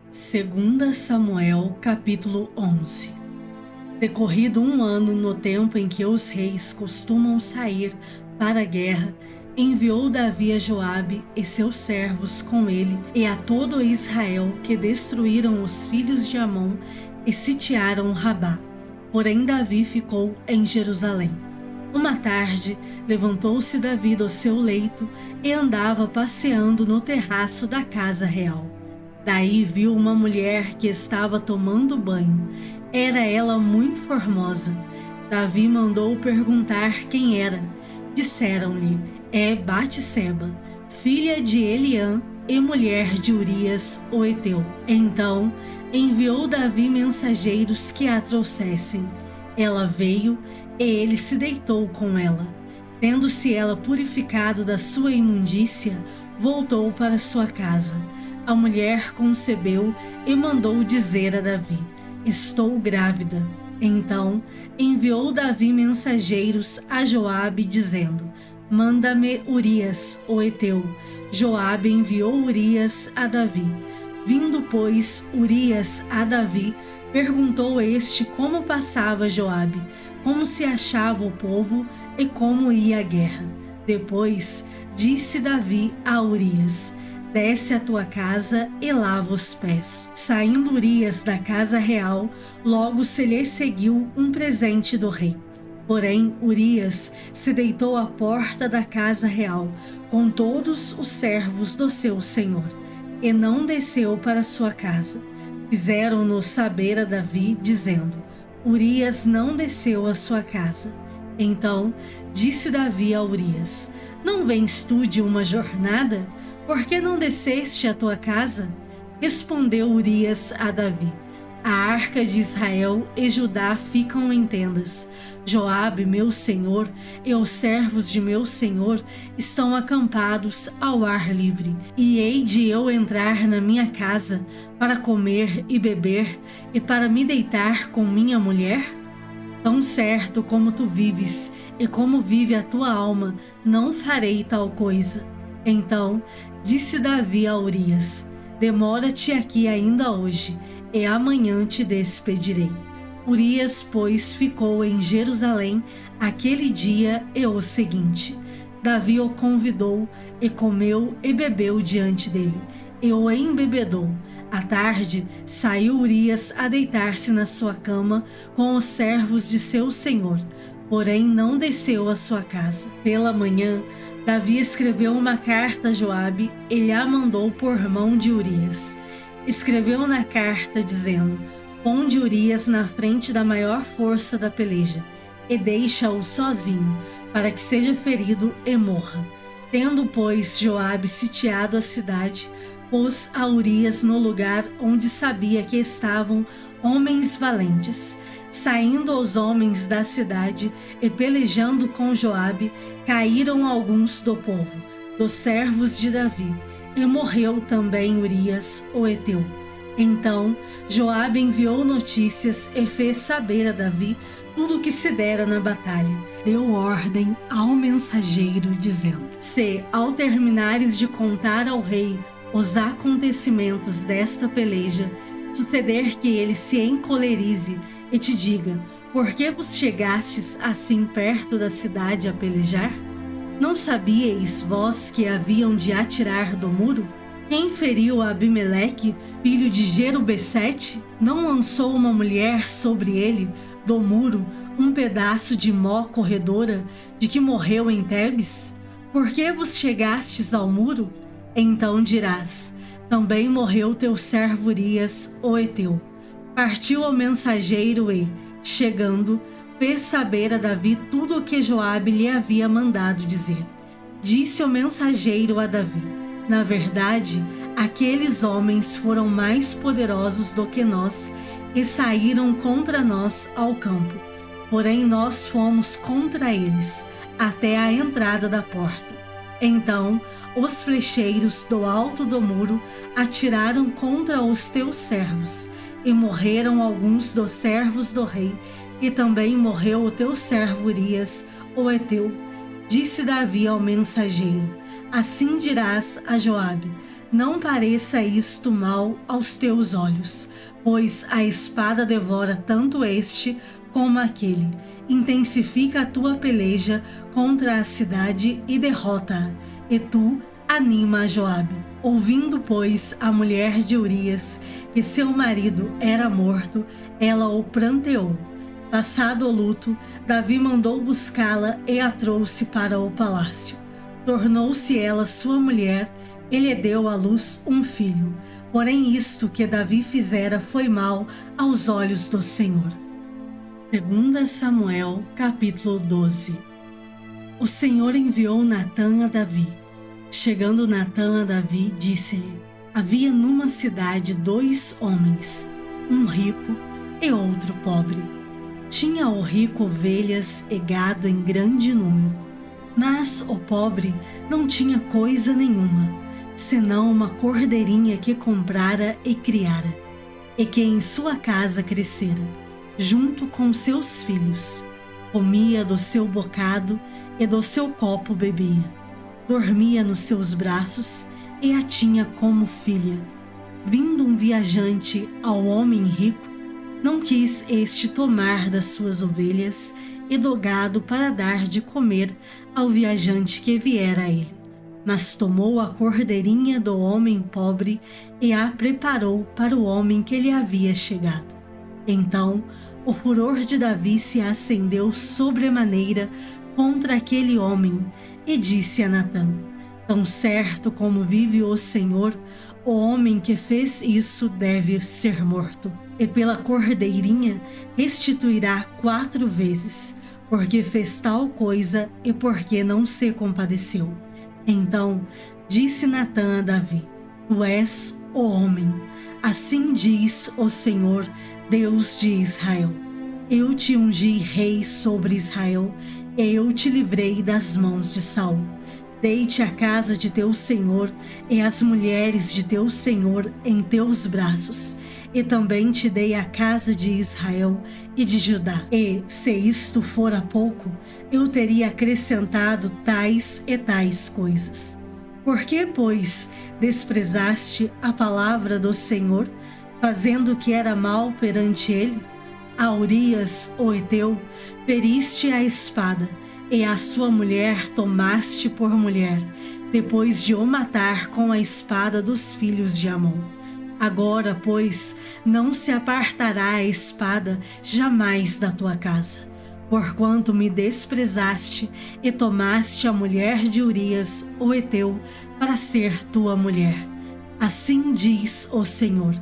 Segunda Samuel, capítulo 11. Decorrido um ano no tempo em que os reis costumam sair para a guerra, enviou Davi a Joabe e seus servos com ele e a todo Israel, que destruíram os filhos de Amon e sitiaram Rabá. Porém Davi ficou em Jerusalém. Uma tarde, levantou-se Davi do seu leito e andava passeando no terraço da casa real. Daí viu uma mulher que estava tomando banho. Era ela muito formosa. Davi mandou perguntar quem era. Disseram-lhe: é Batseba, filha de Eliã e mulher de Urias, o heteu. Então enviou Davi mensageiros que a trouxessem. Ela veio e ele se deitou com ela. Tendo-se ela purificado da sua imundícia, voltou para sua casa. A mulher concebeu e mandou dizer a Davi: estou grávida. Então enviou Davi mensageiros a Joabe, dizendo: manda-me Urias, o heteu. Joabe enviou Urias a Davi. Vindo, pois, Urias a Davi, perguntou este como passava Joabe, como se achava o povo e como ia a guerra. Depois disse Davi a Urias: desce à tua casa e lava os pés. Saindo Urias da casa real, logo se lhe seguiu um presente do rei. Porém, Urias se deitou à porta da casa real, com todos os servos do seu senhor, e não desceu para sua casa. Fizeram-no saber a Davi, dizendo: Urias não desceu à sua casa. Então disse Davi a Urias: não vens tu de uma jornada? Por que não desceste à tua casa? Respondeu Urias a Davi: a arca de Israel e Judá ficam em tendas. Joabe, meu senhor, e os servos de meu senhor estão acampados ao ar livre. E hei de eu entrar na minha casa para comer e beber e para me deitar com minha mulher? Tão certo como tu vives e como vive a tua alma, não farei tal coisa. Então disse Davi a Urias: demora-te aqui ainda hoje, e amanhã te despedirei. Urias, pois, ficou em Jerusalém aquele dia e o seguinte. Davi o convidou, e comeu e bebeu diante dele, e o embebedou. À tarde, saiu Urias a deitar-se na sua cama com os servos de seu senhor, porém não desceu à sua casa. Pela manhã, Davi escreveu uma carta a Joabe e lhe a mandou por mão de Urias. Escreveu na carta dizendo: ponde Urias na frente da maior força da peleja e deixa-o sozinho, para que seja ferido e morra. Tendo, pois, Joabe sitiado a cidade, pôs a Urias no lugar onde sabia que estavam homens valentes. Saindo os homens da cidade e pelejando com Joabe, caíram alguns do povo, dos servos de Davi, e morreu também Urias, o heteu. Então Joabe enviou notícias e fez saber a Davi tudo o que se dera na batalha. Deu ordem ao mensageiro, dizendo: se, ao terminares de contar ao rei os acontecimentos desta peleja, suceder que ele se encolerize e te diga: por que vos chegastes assim perto da cidade a pelejar? Não sabíeis vós que haviam de atirar do muro? Quem feriu a Abimeleque, filho de Jerubessete? Não lançou uma mulher sobre ele, do muro, um pedaço de mó corredora, de que morreu em Tebes? Por que vos chegastes ao muro? Então dirás: também morreu teu servo Urias, o heteu. Partiu o mensageiro e, chegando, fez saber a Davi tudo o que Joabe lhe havia mandado dizer. Disse o mensageiro a Davi: na verdade, aqueles homens foram mais poderosos do que nós e saíram contra nós ao campo. Porém nós fomos contra eles, até a entrada da porta. Então os flecheiros do alto do muro atiraram contra os teus servos, e morreram alguns dos servos do rei, e também morreu o teu servo Urias, o heteu. Disse Davi ao mensageiro: assim dirás a Joabe: não pareça isto mal aos teus olhos, pois a espada devora tanto este como aquele. Intensifica a tua peleja contra a cidade e derrota-a, e tu anima a Joabe. Ouvindo, pois, a mulher de Urias que seu marido era morto, ela o pranteou. Passado o luto, Davi mandou buscá-la e a trouxe para o palácio. Tornou-se ela sua mulher e lhe deu à luz um filho. Porém isto que Davi fizera foi mal aos olhos do Senhor. 2 Samuel, capítulo 12. O Senhor enviou Natã a Davi. Chegando Natã a Davi, disse-lhe: havia numa cidade 2 homens, um rico e outro pobre. Tinha o rico ovelhas e gado em grande número, mas o pobre não tinha coisa nenhuma, senão uma cordeirinha que comprara e criara, e que em sua casa crescera, junto com seus filhos. Comia do seu bocado e do seu copo bebia. Dormia nos seus braços e a tinha como filha. Vindo um viajante ao homem rico, não quis este tomar das suas ovelhas e do gado para dar de comer ao viajante que viera a ele, mas tomou a cordeirinha do homem pobre e a preparou para o homem que lhe havia chegado. Então o furor de Davi se acendeu sobremaneira contra aquele homem, e disse a Natã: tão certo como vive o Senhor, o homem que fez isso deve ser morto, e pela cordeirinha restituirá 4 vezes, porque fez tal coisa e porque não se compadeceu. Então disse Natã a Davi: tu és o homem. Assim diz o Senhor, Deus de Israel: eu te ungi rei sobre Israel, e eu te livrei das mãos de Saul. Dei-te a casa de teu senhor e as mulheres de teu senhor em teus braços, e também te dei a casa de Israel e de Judá. E, se isto fora pouco, eu teria acrescentado tais e tais coisas. Por que, pois, desprezaste a palavra do Senhor, fazendo o que era mal perante ele? A Urias, o heteu, feriste a espada, e a sua mulher tomaste por mulher, depois de o matar com a espada dos filhos de Amon. Agora, pois, não se apartará a espada jamais da tua casa, porquanto me desprezaste e tomaste a mulher de Urias, o heteu, para ser tua mulher. Assim diz o Senhor: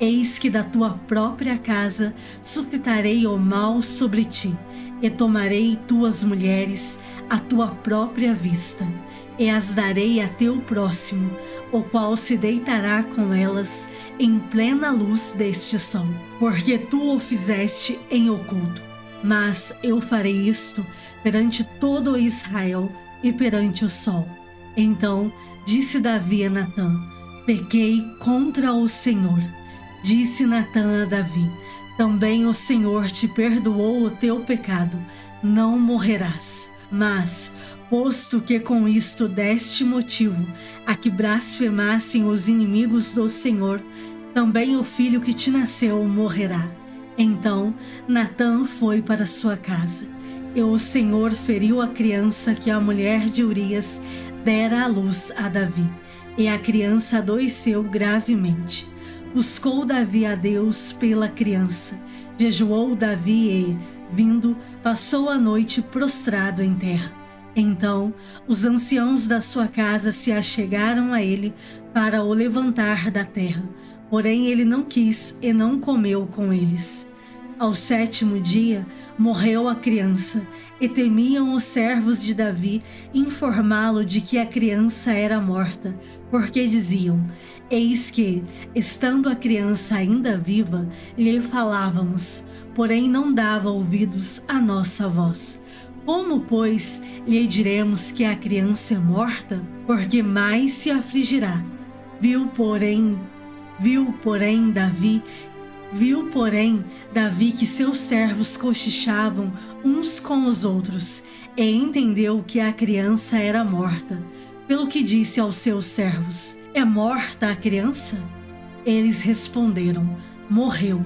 eis que da tua própria casa suscitarei o mal sobre ti, e tomarei tuas mulheres à tua própria vista, e as darei a teu próximo, o qual se deitará com elas em plena luz deste sol, porque tu o fizeste em oculto. Mas eu farei isto perante todo Israel e perante o sol. Então disse Davi a Natã: pequei contra o Senhor. Disse Natã a Davi: também o Senhor te perdoou o teu pecado, não morrerás. Mas, posto que com isto deste motivo a que blasfemassem os inimigos do Senhor, também o filho que te nasceu morrerá. Então Natã foi para sua casa, e o Senhor feriu a criança que a mulher de Urias dera à luz a Davi, e a criança adoeceu gravemente. Buscou Davi a Deus pela criança, jejuou Davi e, vindo, passou a noite prostrado em terra. Então os anciãos da sua casa se achegaram a ele para o levantar da terra, porém ele não quis e não comeu com eles. Ao 7º dia morreu a criança, e temiam os servos de Davi informá-lo de que a criança era morta, porque diziam: eis que, estando a criança ainda viva, lhe falávamos, porém não dava ouvidos à nossa voz. Como, pois, lhe diremos que a criança é morta? Porque mais se afligirá. Viu, porém, Davi que seus servos cochichavam uns com os outros, e entendeu que a criança era morta. pelo que disse aos seus servos: é morta a criança? Eles responderam: morreu.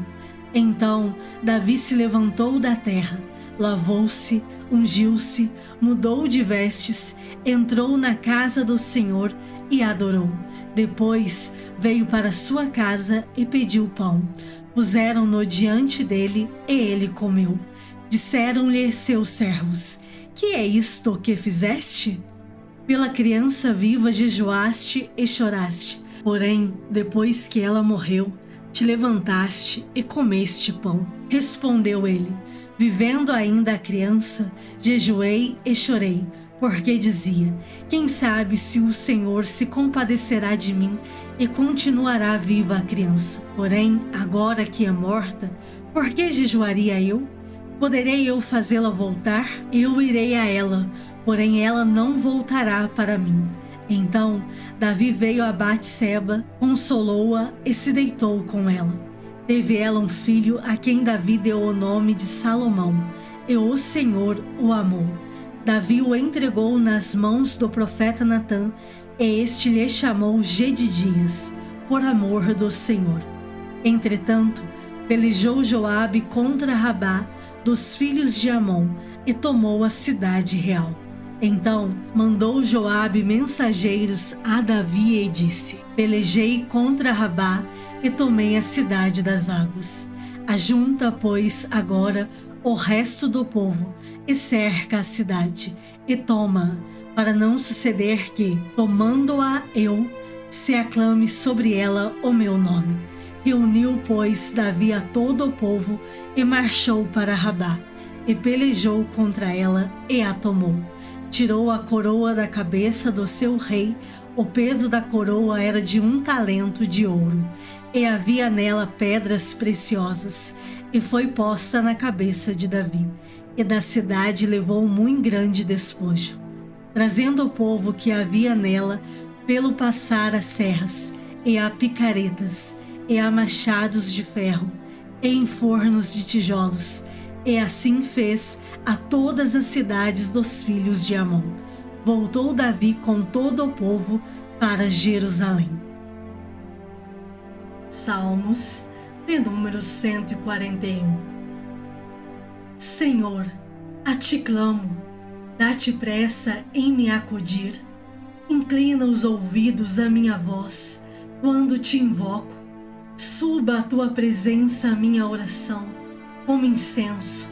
Então Davi se levantou da terra, lavou-se, ungiu-se, mudou de vestes, entrou na casa do Senhor e adorou. Depois veio para sua casa e pediu pão. Puseram-no diante dele e ele comeu. Disseram-lhe seus servos: que é isto que fizeste? Pela criança viva jejuaste e choraste, porém, depois que ela morreu, te levantaste e comeste pão. Respondeu ele: vivendo ainda a criança, jejuei e chorei, porque dizia: quem sabe se o Senhor se compadecerá de mim e continuará viva a criança. Porém, agora que é morta, por que jejuaria eu? Poderei eu fazê-la voltar? Eu irei a ela, porém ela não voltará para mim. Então Davi veio a Batseba, consolou-a e se deitou com ela. Teve ela um filho a quem Davi deu o nome de Salomão, e o Senhor o amou. Davi o entregou nas mãos do profeta Natã, e este lhe chamou Gedidias, por amor do Senhor. Entretanto, pelejou Joabe contra Rabá, dos filhos de Amon, e tomou a cidade real. Então mandou Joabe mensageiros a Davi e disse: pelejei contra Rabá e tomei a cidade das águas. Ajunta, pois, agora o resto do povo e cerca a cidade e toma-a, para não suceder que, tomando-a eu, se aclame sobre ela o meu nome. Reuniu, pois, Davi a todo o povo e marchou para Rabá, e pelejou contra ela e a tomou. Tirou a coroa da cabeça do seu rei, o peso da coroa era de 1 talento de ouro, e havia nela pedras preciosas, e foi posta na cabeça de Davi, e da cidade levou muito grande despojo, trazendo o povo que havia nela, pelo passar a serras, e a picaretas, e a machados de ferro, e em fornos de tijolos, e assim fez a todas as cidades dos filhos de Amon. Voltou Davi com todo o povo para Jerusalém. Salmos de número 141. Senhor, a ti clamo, dá-te pressa em me acudir. Inclina os ouvidos à minha voz quando te invoco. Suba à tua presença a minha oração como incenso,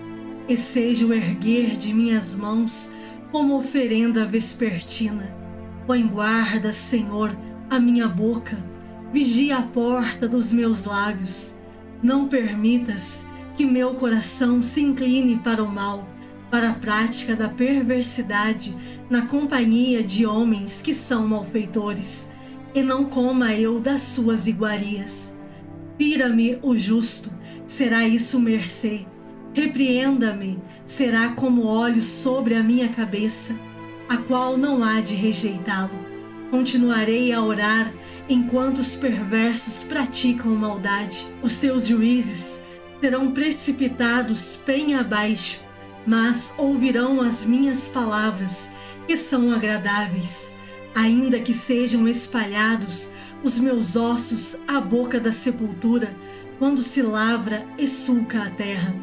e seja o erguer de minhas mãos como oferenda vespertina. Põe guarda, Senhor, a minha boca, vigia a porta dos meus lábios. Não permitas que meu coração se incline para o mal, para a prática da perversidade, na companhia de homens que são malfeitores, e não coma eu das suas iguarias. Pira-me o justo, será isso mercê. Repreenda-me, será como óleo sobre a minha cabeça, a qual não há de rejeitá-lo. Continuarei a orar enquanto os perversos praticam maldade. Os seus juízes serão precipitados bem abaixo, mas ouvirão as minhas palavras, que são agradáveis. Ainda que sejam espalhados os meus ossos à boca da sepultura, quando se lavra e sulca a terra.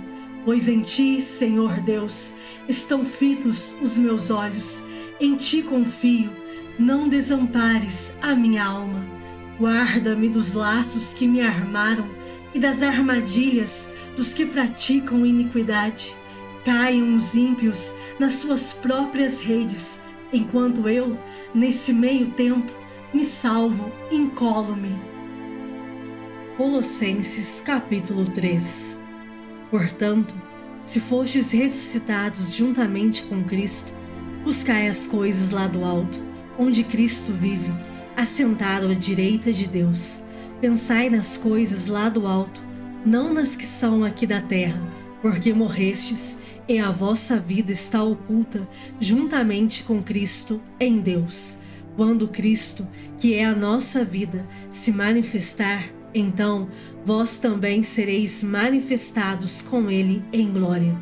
Pois em ti, Senhor Deus, estão fitos os meus olhos, em ti confio, não desampares a minha alma. Guarda-me dos laços que me armaram e das armadilhas dos que praticam iniquidade. Caiam os ímpios nas suas próprias redes, enquanto eu, nesse meio tempo, me salvo, incolo-me. Colossenses capítulo 3. Portanto, se fostes ressuscitados juntamente com Cristo, buscai as coisas lá do alto, onde Cristo vive, assentado à direita de Deus. Pensai nas coisas lá do alto, não nas que são aqui da terra, porque morrestes, e a vossa vida está oculta juntamente com Cristo em Deus. Quando Cristo, que é a nossa vida, se manifestar, então vós também sereis manifestados com ele em glória.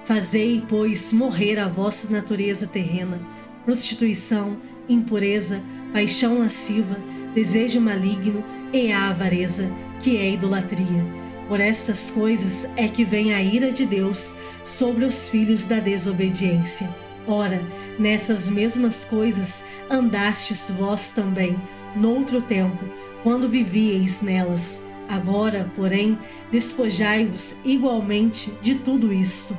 Fazei, pois, morrer a vossa natureza terrena, prostituição, impureza, paixão lasciva, desejo maligno e a avareza, que é idolatria. Por estas coisas é que vem a ira de Deus sobre os filhos da desobediência. Ora, nessas mesmas coisas andastes vós também, noutro tempo, quando vivieis nelas. Agora, porém, despojai-vos igualmente de tudo isto: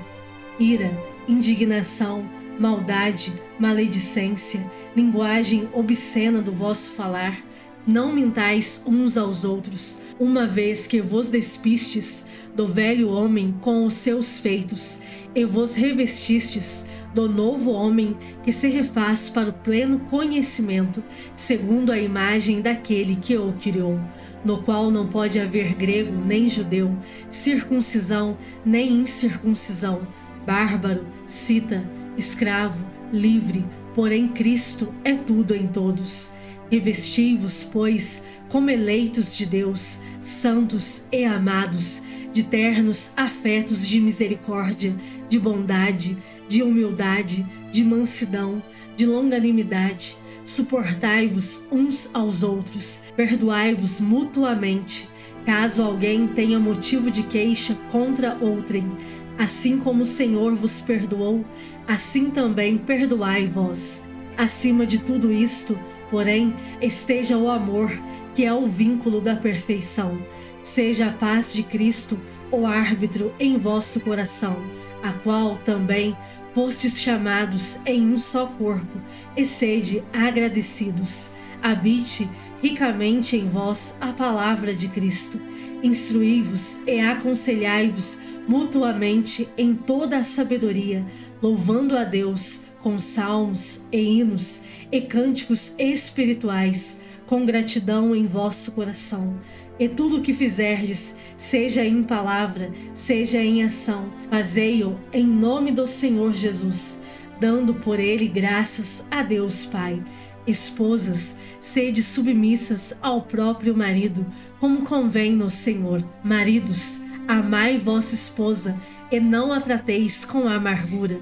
ira, indignação, maldade, maledicência, linguagem obscena do vosso falar. Não mintais uns aos outros, uma vez que vos despistes do velho homem com os seus feitos, e vos revestistes do novo homem que se refaz para o pleno conhecimento, segundo a imagem daquele que o criou, no qual não pode haver grego nem judeu, circuncisão nem incircuncisão, bárbaro, cita, escravo, livre, porém Cristo é tudo em todos. Revesti-vos, pois, como eleitos de Deus, santos e amados, de ternos afetos de misericórdia, de bondade, de humildade, de mansidão, de longanimidade. Suportai-vos uns aos outros, perdoai-vos mutuamente, caso alguém tenha motivo de queixa contra outrem. Assim como o Senhor vos perdoou, assim também perdoai vós. Acima de tudo isto, porém, esteja o amor, que é o vínculo da perfeição. Seja a paz de Cristo o árbitro em vosso coração, a qual também fostes chamados em um só corpo, e sede agradecidos. Habite ricamente em vós a palavra de Cristo. Instruí-vos e aconselhai-vos mutuamente em toda a sabedoria, louvando a Deus com salmos e hinos e cânticos espirituais, com gratidão em vosso coração. E tudo o que fizerdes, seja em palavra, seja em ação, fazei-o em nome do Senhor Jesus, dando por ele graças a Deus Pai. Esposas, sede submissas ao próprio marido, como convém no Senhor. Maridos, amai vossa esposa e não a trateis com amargura.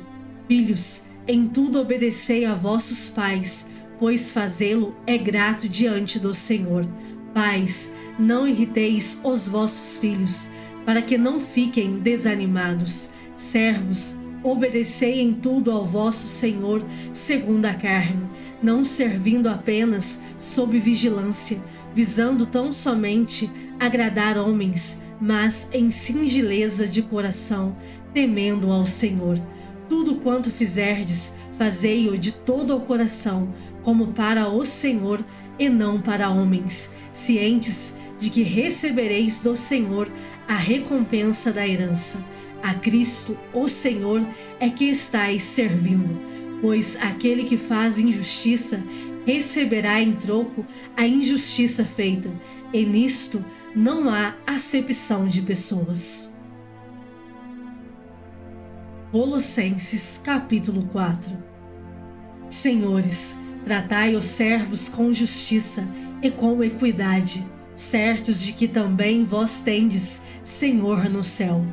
Filhos, em tudo obedecei a vossos pais, pois fazê-lo é grato diante do Senhor. Pais, não irriteis os vossos filhos, para que não fiquem desanimados. Servos, obedecei em tudo ao vosso Senhor segundo a carne, não servindo apenas sob vigilância, visando tão somente agradar homens, mas em singeleza de coração, temendo ao Senhor. Tudo quanto fizerdes, fazei-o de todo o coração, como para o Senhor e não para homens, cientes de que recebereis do Senhor a recompensa da herança. A Cristo, o Senhor, é que estáis servindo, pois aquele que faz injustiça receberá em troco a injustiça feita, e nisto não há acepção de pessoas. Colossenses capítulo 4. Senhores, tratai os servos com justiça e com equidade, certos de que também vós tendes Senhor no céu.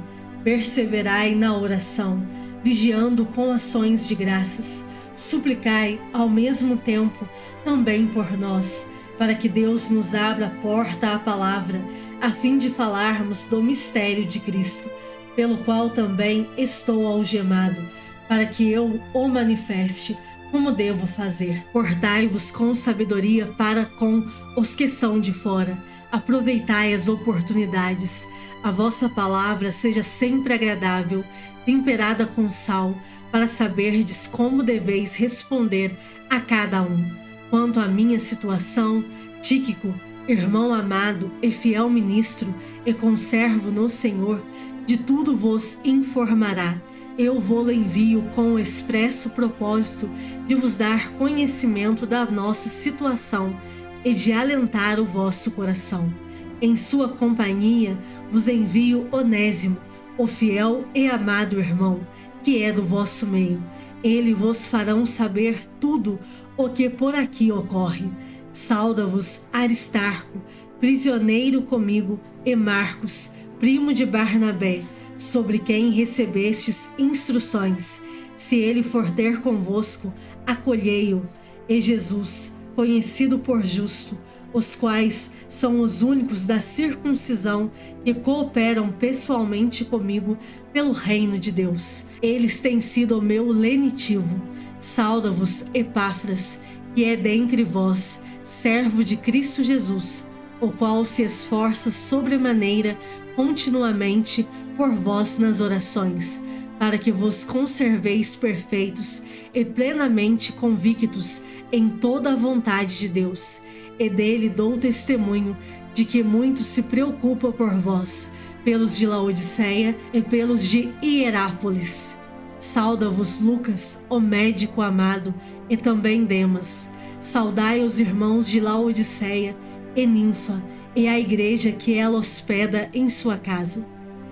Perseverai na oração, vigiando com ações de graças. Suplicai ao mesmo tempo também por nós, para que Deus nos abra a porta à palavra, a fim de falarmos do mistério de Cristo, pelo qual também estou algemado, para que eu o manifeste, como devo fazer. Portai-vos com sabedoria para com os que são de fora. Aproveitai as oportunidades. A vossa palavra seja sempre agradável, temperada com sal, para saberdes como deveis responder a cada um. Quanto à minha situação, Tíquico, irmão amado e fiel ministro e conservo no Senhor, de tudo vos informará. Eu vou-lo envio com o expresso propósito de vos dar conhecimento da nossa situação e de alentar o vosso coração. Em sua companhia vos envio Onésimo, o fiel e amado irmão, que é do vosso meio. Ele vos farão saber tudo o que por aqui ocorre. Sauda-vos Aristarco, prisioneiro comigo, e Marcos, primo de Barnabé, sobre quem recebestes instruções. Se ele for ter convosco, acolhei-o. e Jesus, conhecido por justo, os quais são os únicos da circuncisão que cooperam pessoalmente comigo pelo reino de Deus. Eles têm sido o meu lenitivo. Sauda-vos, Epáfras, que é dentre vós, servo de Cristo Jesus, o qual se esforça sobremaneira continuamente por vós nas orações, para que vos conserveis perfeitos e plenamente convictos em toda a vontade de Deus. E dele dou testemunho de que muito se preocupa por vós, pelos de Laodiceia e pelos de Hierápolis. Sauda-vos Lucas, o médico amado, e também Demas. Saudai os irmãos de Laodiceia e Ninfa, e a igreja que ela hospeda em sua casa.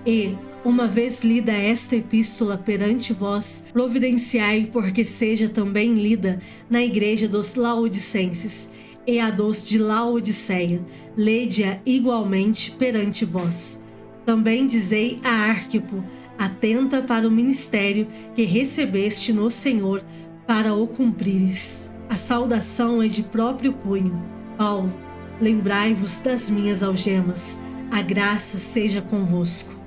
E, uma vez lida esta epístola perante vós, providenciai porque seja também lida na igreja dos Laodicenses, e a dos de Laodiceia, lede-a igualmente perante vós. Também dizei a Arquipo, atenta para o ministério que recebeste no Senhor, para o cumprires. A saudação é de próprio punho. Paulo, lembrai-vos das minhas algemas. A graça seja convosco.